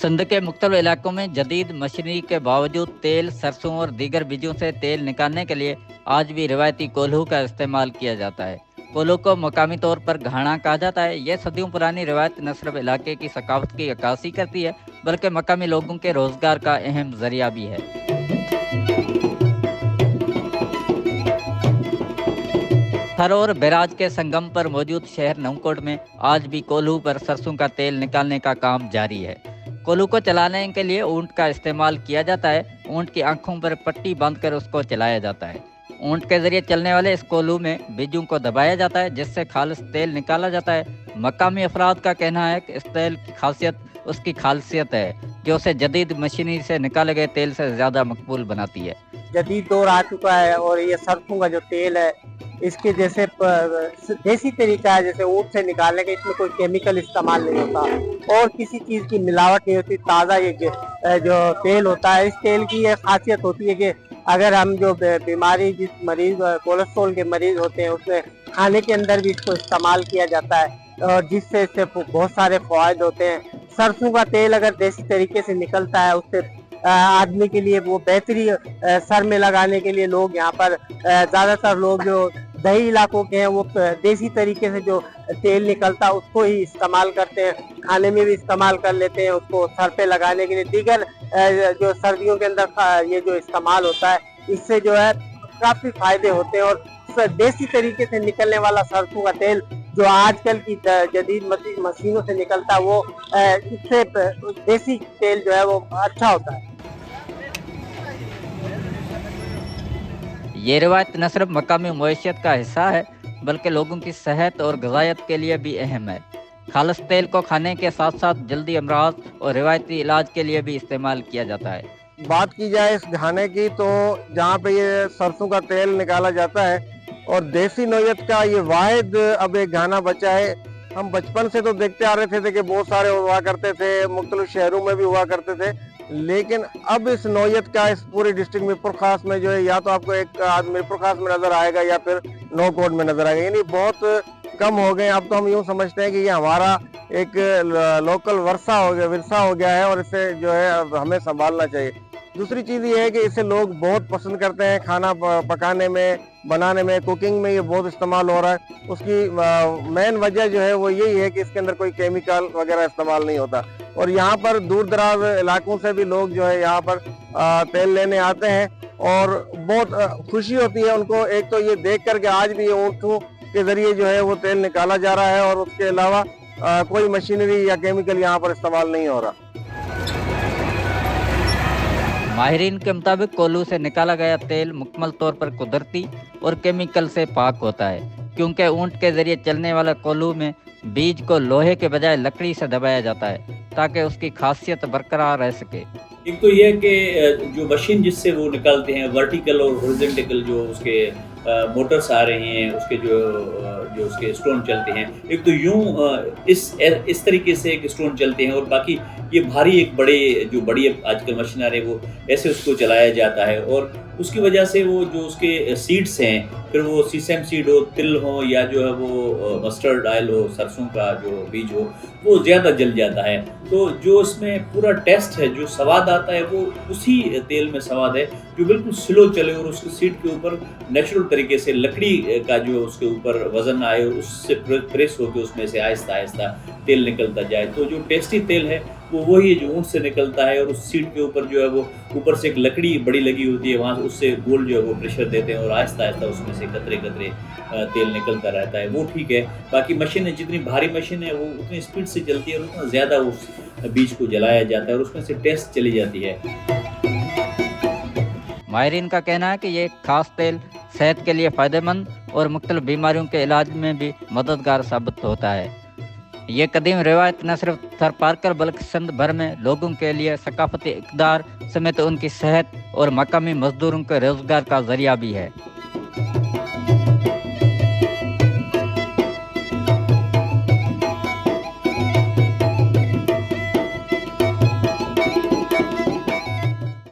सिंध के मुख्तलिफ इलाकों में जदीद मशीनरी के बावजूद तेल, सरसों और दीगर बीजों से तेल निकालने के लिए आज भी रिवायती कोल्हू का इस्तेमाल किया जाता है। कोल्हू को मकामी तौर पर घाना कहा जाता है। यह सदियों पुरानी रिवायत न सिर्फ इलाके की सकाफत की अक्कासी करती है, बल्कि मकामी लोगों के रोजगार का अहम जरिया भी है। थर और बैराज के संगम पर मौजूद शहर नवकोट में आज भी कोल्हू पर सरसों का तेल निकालने का काम जारी है। कोल्हू को चलाने के लिए ऊंट का इस्तेमाल किया जाता है। ऊंट की आंखों पर पट्टी बांधकर उसको चलाया जाता है। ऊंट के जरिए चलने वाले इस कोल्हू में बीजों को दबाया जाता है, जिससे खालिस तेल निकाला जाता है। मकामी अफराद का कहना है कि इस तेल की खासियत उसकी खासियत है, जो उसे जदीद मशीनरी से निकाले गए तेल से ज़्यादा मकबूल बनाती है। जदीद दौर आ चुका है और ये सरसों का जो तेल है इसके जैसे देसी तरीका है, जैसे ऊंट से निकालने का, इसमें कोई केमिकल इस्तेमाल नहीं होता और किसी चीज़ की मिलावट नहीं होती। ताज़ा ये जो तेल होता है, इस तेल की ये खासियत होती है कि अगर हम जो बीमारी, जिस मरीज कोलेस्ट्रॉल के मरीज होते हैं, उसमें खाने के अंदर भी इसको इस्तेमाल किया जाता है और जिससे इससे बहुत सारे फ़वाइद होते हैं। सरसों का तेल अगर देसी तरीके से निकलता है, उससे आदमी के लिए वो बेहतरी, सर में लगाने के लिए लोग यहाँ पर ज़्यादातर लोग जो दही इलाकों के हैं वो देसी तरीके से जो तेल निकलता है उसको ही इस्तेमाल करते हैं। खाने में भी इस्तेमाल कर लेते हैं, उसको सर पे लगाने के लिए। दीगर जो सर्दियों के अंदर ये जो इस्तेमाल होता है, इससे जो है काफ़ी फायदे होते हैं। और देसी तरीके से निकलने वाला सरसों का तेल जो आजकल की जदीद मशीनों से निकलता है, वो इससे देसी तेल जो है वो अच्छा होता है। ये रिवायत न सिर्फ मकामी मईशत का हिस्सा है, बल्कि लोगों की सेहत और ग़िज़ायत के लिए भी अहम है। खालिस तेल को खाने के साथ साथ जल्दी अमराज और रिवायती इलाज के लिए भी इस्तेमाल किया जाता है। बात की जाए इस घाने की, तो जहाँ पे ये सरसों का तेल निकाला जाता है और देसी नौयत का ये वाहिद अब एक घाना बचा है। हम बचपन से तो देखते आ रहे थे कि बहुत सारे हुआ करते थे, मुख्तलिफ शहरों में भी हुआ करते थे, लेकिन अब इस नौयत का इस पूरे डिस्ट्रिक्ट मीरपुर खास में जो है, या तो आपको एक मीरपुर खास में नजर आएगा या फिर नौकोट में नजर आएगा, यानी बहुत कम हो गए। अब तो हम यूँ समझते हैं कि ये हमारा एक लोकल विरसा हो गया है और इसे जो है हमें संभालना चाहिए। दूसरी चीज़ ये है कि इसे लोग बहुत पसंद करते हैं, खाना पकाने में, बनाने में, कुकिंग में ये बहुत इस्तेमाल हो रहा है। उसकी मेन वजह जो है वो यही है कि इसके अंदर कोई केमिकल वगैरह इस्तेमाल नहीं होता। और यहाँ पर दूर दराज इलाकों से भी लोग जो है यहाँ पर तेल लेने आते हैं और बहुत खुशी होती है उनको। एक तो ये देख कर के आज भी ये ऊँटों के जरिए जो है वो तेल निकाला जा रहा है और उसके अलावा कोई मशीनरी या केमिकल यहाँ पर इस्तेमाल नहीं हो रहा। माहिरीन के मुताबिक कोल्हू से निकाला गया तेल मुकम्मल तौर पर कुदरती और केमिकल से पाक होता है, क्योंकि ऊंट के जरिए चलने वाला कोल्हू में बीज को लोहे के बजाय लकड़ी से दबाया जाता है ताकि उसकी खासियत बरकरार रह सके। एक तो ये है कि जो मशीन जिससे वो निकालते हैं, वर्टिकल और हॉरिजॉन्टल जो उसके मोटर्स आ रहे हैं, उसके जो उसके स्टोन चलते हैं, एक तो यूं इस तरीके से एक स्टोन चलते हैं और बाकी ये भारी एक बड़ी आजकल मशीन आ रही है वो ऐसे उसको चलाया जाता है। और उसकी वजह से वो जो उसके सीड्स हैं, फिर वो सीसम सीड हो, तिल हो, या जो है वो मस्टर्ड ऑयल हो, सरसों का जो बीज हो, वो ज़्यादा जल जाता है। तो जो इसमें पूरा टेस्ट है, जो स्वाद आता है, वो उसी तेल में स्वाद है जो बिल्कुल स्लो चले और उसके सीड के ऊपर नेचुरल तरीके से लकड़ी का जो उसके ऊपर वजन आए और उससे प्रेस होकर उसमें से आहिस्ता आहिस्ता तेल निकलता जाए। तो जो टेस्टी तेल है वो वही जो ऊँट से निकलता है और उस सीड के ऊपर जो है वो ऊपर से एक लकड़ी बड़ी लगी होती है, वहाँ उससे गोल जो है वो प्रेशर देते हैं और आहिस्ता आहिस्ता उसमें से कतरे कतरे तेल निकलता रहता है। वो ठीक है। बाकी मशीन जितनी भारी मशीन है वो उतनी स्पीड से चलती है और उतना ज़्यादा उस बीज को जलाया जाता है और उसमें से टेस्ट चली जाती है। माहिरीन का कहना है कि ये खास तेल सेहत के लिए फ़ायदेमंद और मुख्तलिफ बीमारियों के इलाज में भी मददगार साबित होता है। ये कदीम रिवायत न सिर्फ थर पारकर बल्कि सिंध भर में लोगों के लिए सकाफती इक़दार समेत उनकी सेहत और मकामी मजदूरों के रोजगार का जरिया भी है।